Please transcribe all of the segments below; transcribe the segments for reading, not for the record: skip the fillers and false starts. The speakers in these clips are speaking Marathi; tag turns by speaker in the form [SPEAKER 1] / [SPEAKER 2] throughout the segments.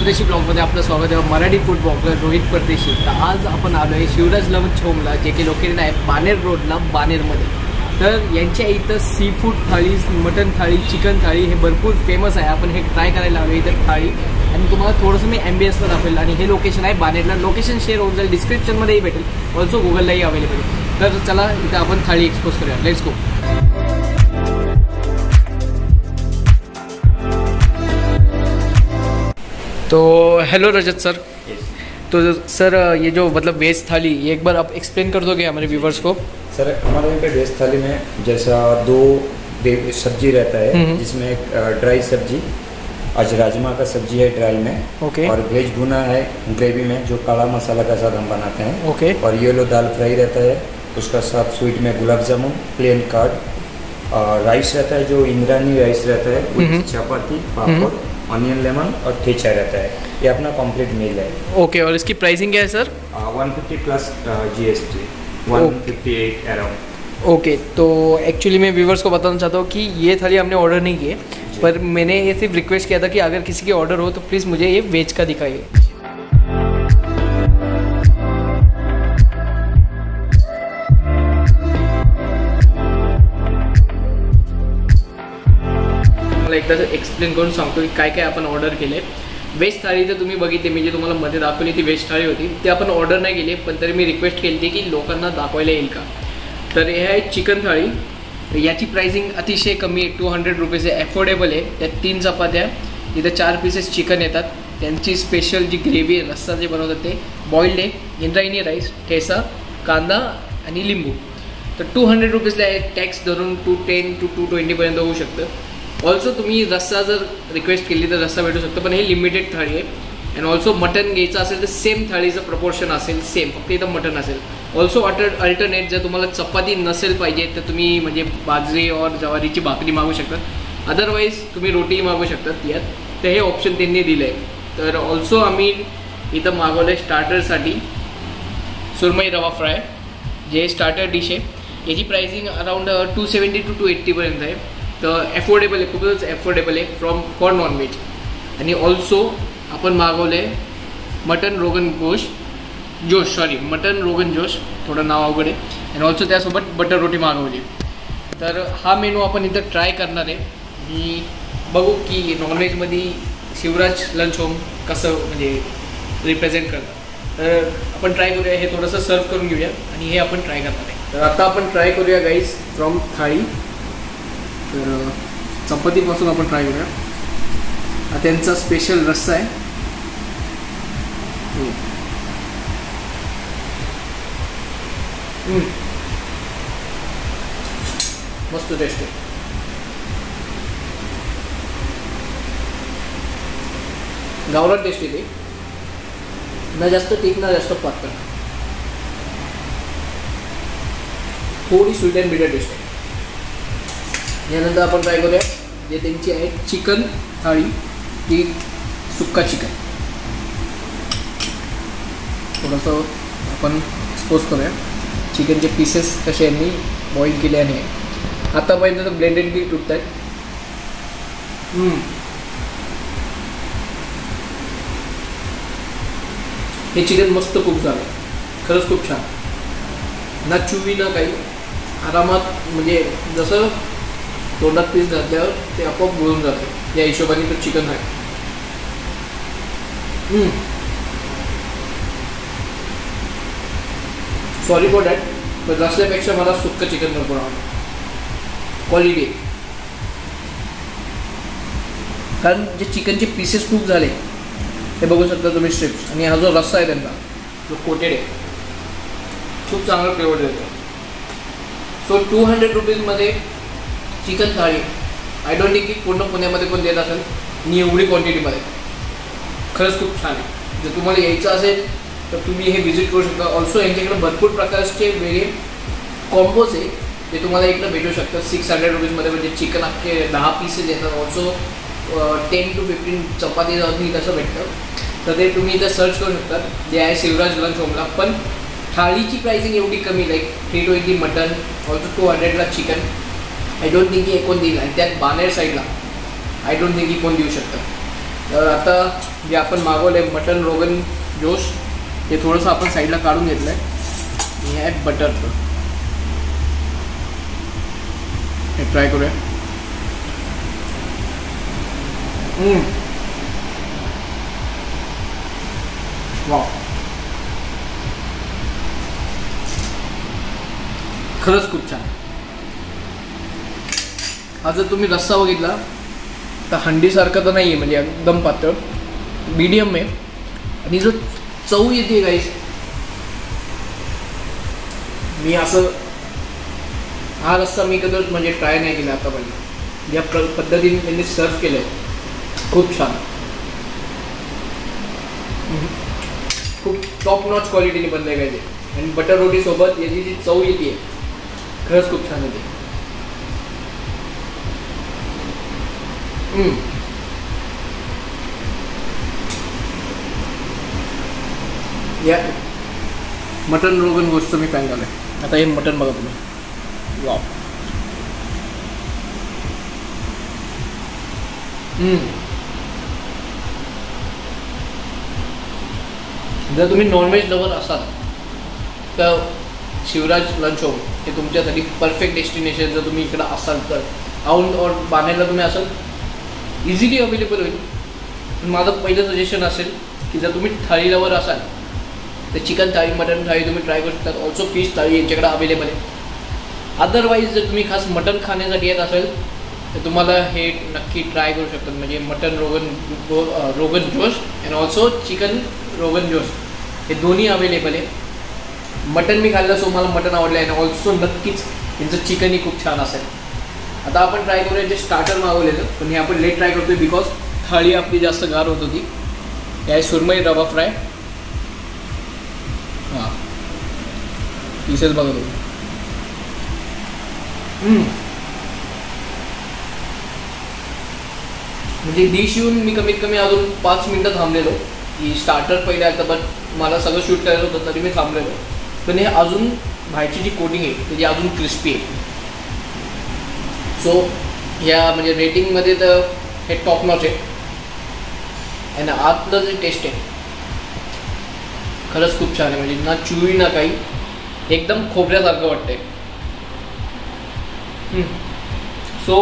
[SPEAKER 1] परदेशी ब्लॉगमध्ये आपलं स्वागत आहे. मराठी फूड ब्लॉगर रोहित परदेशी. तर आज आपण आलो आहे शिवराज लंच होमला, जे की लोकेटेड आहे बानेर रोडला, बानेरमध्ये. तर यांच्या इथं सी फूड थाळी, मटन थाळी, चिकन थाळी हे भरपूर फेमस आहे. आपण हे ट्राय करायला आलो इथं थाळी, आणि तुम्हाला थोडंसं मी ॲम्बियन्सला दाखवेल. आणि हे लोकेशन आहे बानेरला. लोकेशन शेअर होऊन जाईल, डिस्क्रिप्शनमध्येही भेटेल, ऑल्सो गुगललाही अवेलेबल आहे. तर चला इथं आपण थाळी एक्सपोज करूया. Let's go. तो हेलो रजत सर. तो सर ये जो मतलब वेज थाली, ये एक बार आप एक्सप्लेन कर दोगे हमारे व्यूवर्स को?
[SPEAKER 2] सर हमारे यहाँ पे वेज थाली में जैसा दो सब्जी रहता है, जिसमें एक ड्राई सब्जी, आज राजमा का सब्जी है ड्राई में,
[SPEAKER 1] ओके.
[SPEAKER 2] और वेज भुना है ग्रेवी में, जो काला मसाला का साथ हम बनाते हैं,
[SPEAKER 1] ओके.
[SPEAKER 2] और येलो दाल फ्राई रहता है, उसका साथ स्वीट में गुलाब जामुन, प्लेन कार्ड, और राइस रहता है जो इंद्रानी राइस रहता है, with chapati, papad, onion lemon और ठेचा रहता है. ये अपना कंप्लीट मील है.
[SPEAKER 1] ओके. और इसकी प्राइसिंग क्या है sir?
[SPEAKER 2] 150 plus GST, 158 around.
[SPEAKER 1] Okay. तो एक्चुअली मैं व्यूवर्स को बताना चाहता हूँ कि ये थाली हमने ऑर्डर नहीं किए, पर मैंने ये सिर्फ रिक्वेस्ट किया था कि अगर किसी के ऑर्डर हो तो प्लीज़ मुझे ये वेज का दिखाइए. एकदा एक्सप्लेन करून सांगतो की काय काय आपण ऑर्डर केले. वेज थाळी तर तुम्ही बघितली, मी जे तुम्हाला मध्ये दाखवली ती वेज थाळी होती, ती आपण ऑर्डर नाही केली, पण तरी मी रिक्वेस्ट केली होती की लोकांना दाखवायला येईल का. तर हे आहे चिकन थाळी. याची प्राइसिंग अतिशय कमी आहे, 200 रुपीज आहे, अफोर्डेबल आहे. त्यात 3 चपात्या, इथं 4 पीसेस चिकन येतात. त्यांची स्पेशल जी ग्रेव्ही आहे, रस्सा जे बनवतात ते बॉइल्ड आहे, इंद्रायणी राईस, ठेसा, कांदा आणि लिंबू. तर 200 रुपीजला आहे. टॅक्स धरून 210 to 220पर्यंत होऊ शकतं. ऑल्सो तुम्ही रस्सा जर रिक्वेस्ट केली तर रस्सा भेटू शकतो, पण हे लिमिटेड थाळी आहे. अँड ऑल्सो मटन घ्यायचं असेल तर सेम थाळीचं प्रपोर्शन असेल, सेम, फक्त इथं मटन असेल. ऑल्सो अल्टरनेट जर तुम्हाला चपाती नसेल पाहिजे तर तुम्ही म्हणजे बाजरी और ज्वारीची भाकरी मागू शकता, अदरवाईज तुम्ही रोटी मागू शकतात यात. तर हे ऑप्शन त्यांनी दिलं आहे. तर ऑल्सो आम्ही इथं मागवलं आहे स्टार्टरसाठी सुरमई रवा फ्राय, जे स्टार्टर डिश आहे. याची प्राइसिंग अराउंड 270 to 280पर्यंत आहे. तर अफोर्डेबल आहे, खूपच अफोर्डेबल आहे फॉर नॉनव्हेज. आणि ऑल्सो आपण मागवले मटन रोगन जोश, थोडं नाव अवघड आहे. आणि ऑल्सो त्यासोबत बटर रोटी मागवली. तर हा मेनू आपण इथं ट्राय करणार आहे. मी बघू की नॉनव्हेजमध्ये शिवराज लंच होम कसं म्हणजे रिप्रेझेंट करतात. तर आपण ट्राय करूया, हे थोडंसं सर्व करून घेऊया आणि हे आपण ट्राय करणार आहे. तर आता आपण ट्राय करूया गाईज फ्रॉम थाळी. तर चपातीपासून आपण ट्राय करूया. हा त्यांचा स्पेशल रस्सा आहे. मस्त टेस्ट आहे. गावरान टेस्ट येते, ना जास्त टीक ना जास्त पातळ, थोडी स्वीट अँड बिटर टेस्ट आहे. यानंतर आपण ट्राय करूया जे त्यांची आहे चिकन थाळी, ती सुक्का चिकन. थोडंसं आपण एक्सपोज करूया. चिकनचे पीसेस कसे यांनी बॉईल केले आणि आतापर्यंत तर ब्लेंडेड बी तुटत आहेत. हे चिकन मस्त कुक झालं, खरंच खूप छान. ना चुवी ना काही, आरामात म्हणजे जसं तोंडात पीस घातल्यावर ते आपोआप गुळून जाते, या हिशोबाने तर चिकन आहे. सॉरी फॉर दॅट, पण रस्त्यापेक्षा मला सुक्क चिकन भरपूर आवडतं. क्वालिटी, कारण जे चिकनचे पीसेस खूप झाले ते बघू शकता तुम्ही स्ट्रिप्स. आणि हा जो रस्सा आहे त्यांचा जो कोटेड आहे, खूप चांगला फ्लेवर देतो. सो 200 रुपीजमध्ये चिकन थाळी, आय डोंट थिंक की पूर्ण पुण्यामध्ये कोण देत असेल आणि एवढी क्वांटिटीमध्ये. खरंच खूप छान आहे. जर तुम्हाला यायचं असेल तर तुम्ही हे व्हिजिट करू शकता. ऑल्सो यांच्याकडे भरपूर प्रकारचे वेगळे कॉम्बोज आहे ते तुम्हाला इकडं भेटू शकतात 600 रुपीजमध्ये. म्हणजे चिकन अख्खे 10 पीसेस येतात. ऑल्सो 10 to 15 चपाती तसं भेटतं. तर ते तुम्ही इथं सर्च करू शकता. जे आहे शिवराज लंच होमला. पण थाळीची प्राइसिंग एवढी कमी, लाईक 320 मटन, ऑल्सो 200ला चिकन. आय डोंट थिंक की कोण देईल. आणि त्यात बानेर साईडला आय डोंट थिंक की कोण देऊ शकतं. तर आता जे आपण मागवलं आहे मटन रोगन जोश हे थोडंसं आपण साईडला काढून घेतलं आहे. हे आहे बटरचं. हे ट्राय करूया. वाव, खरंच खूप छान. हा जर तुम्ही रस्सा बघितला तर हंडीसारखं तर नाही आहे, म्हणजे एकदम पातळ मीडियम आहे. आणि जो चव येते गाईस, मी असं हा रस्सा मी कधीच म्हणजे ट्राय नाही केला आतापर्यंत. ज्या पद्धतीने त्यांनी सर्व केलं आहे खूप छान, खूप टॉप नॉच क्वालिटीने बनले पाहिजे. आणि बटर रोटी सोबत याची जी चव येते खरंच खूप छान येते. या मटन रोगन गोष्ट मी फॅन झालं. आता हे मटन बघा तुम्ही. वाव. जर तुम्ही नॉनव्हेज लवर असाल तर शिवराज लंच होम हे तुमच्यासाठी परफेक्ट डेस्टिनेशन. जर तुम्ही इकडं असाल तर औंध और बाणेरला तुम्ही असाल इझिली अवेलेबल होईल. पण माझं पहिलं सजेशन असेल की जर तुम्ही थाळी लवर असाल तर चिकन थाळी, मटन थाळी तुम्ही ट्राय करू शकता. ऑल्सो फिश थाळी यांच्याकडे अवेलेबल आहे. अदरवाईज जर तुम्ही खास मटन खाण्यासाठी येत असेल तर तुम्हाला हे नक्की ट्राय करू शकतात. म्हणजे mutton rogan josh and also chicken rogan josh हे दोन्ही अवेलेबल आहे. मटन मी खाल्लं सो मला मटन आवडलं आहे. आणि ऑल्सो नक्कीच त्यांचं चिकनही खूप छान असेल. आता आपण ट्राय करूया जे स्टार्टर मागवलेलं, पण हे आपण लेट ट्राय करतोय बिकॉज थाळी आपली जास्त गार होत होती. हे आहे सुरमई रवा फ्राय. हां, पीसेस बघा तुम्ही. म्हणजे डिश येऊन मी कमीत कमी अजून 5 मिनटं थांबलेलो की स्टार्टर पहिले आता, बट मला सगळं शूट करायचं होतं तरी मी थांबलेलो. पण हे अजून बाहेरची जी कोटिंग आहे त्याची अजून क्रिस्पी आहे. सो या म्हणजे रेटिंगमध्ये तर हे टॉप नॉच आहे. आणि आतलं जे टेस्ट आहे खरंच खूप छान आहे. म्हणजे ना चुई ना काही, एकदम खोबऱ्यासारखं वाटतंय. सो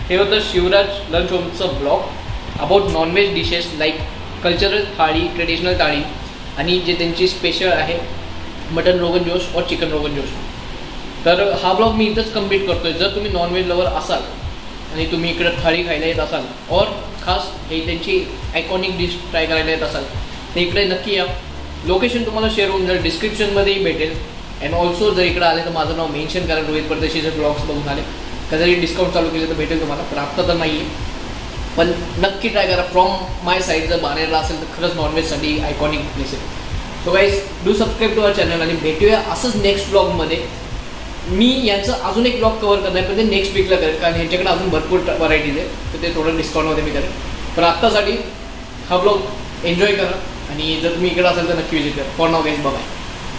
[SPEAKER 1] हे होतं शिवराज लंच होमचं blog about non veg dishes like cultural thali, traditional thali आणि जे त्यांची स्पेशल आहे मटन रोगन जोश और चिकन रोगन जोश. तर हा ब्लॉग मी इथंच कम्प्लीट करतो आहे. जर तुम्ही नॉनव्हेज लवर असाल आणि तुम्ही इकडं थाळी खायला येत असाल और खास हे त्यांची आयकॉनिक डिश ट्राय करायला येत असाल तर इकडे नक्की या. लोकेशन तुम्हाला शेअर होऊन जाईल, डिस्क्रिप्शनमध्येही भेटेल. अँड ऑल्सो जर इकडे आले तर माझं नाव मेन्शन करा, रोहित परदेशीचे ब्लॉग्स बघून आले. कधी डिस्काउंट चालू केलं तर भेटेल तुम्हाला, पण आत्ता तर नाही आहे. पण नक्की ट्राय करा. फ्रॉम माय साईड जर बाणेरला असेल तर खरंच नॉनव्हेजसाठी आयकॉनिक प्लेस आहे. So guys do subscribe to our channel आणि भेटूया असंच नेक्स्ट ब्लॉगमध्ये. मी यांचं अजून एक ब्लॉग कवर करणार पण ते नेक्स्ट वीकला करेल, कारण ह्यांच्याकडे अजून भरपूर व्हरायटीज आहे. तर ते थोडं डिस्काउंटमध्ये मी करेन. पण आत्तासाठी हा ब्लॉग एन्जॉय करा आणि जर तुम्ही इकडे असाल तर नक्की विजिट करा. For now guys, bye.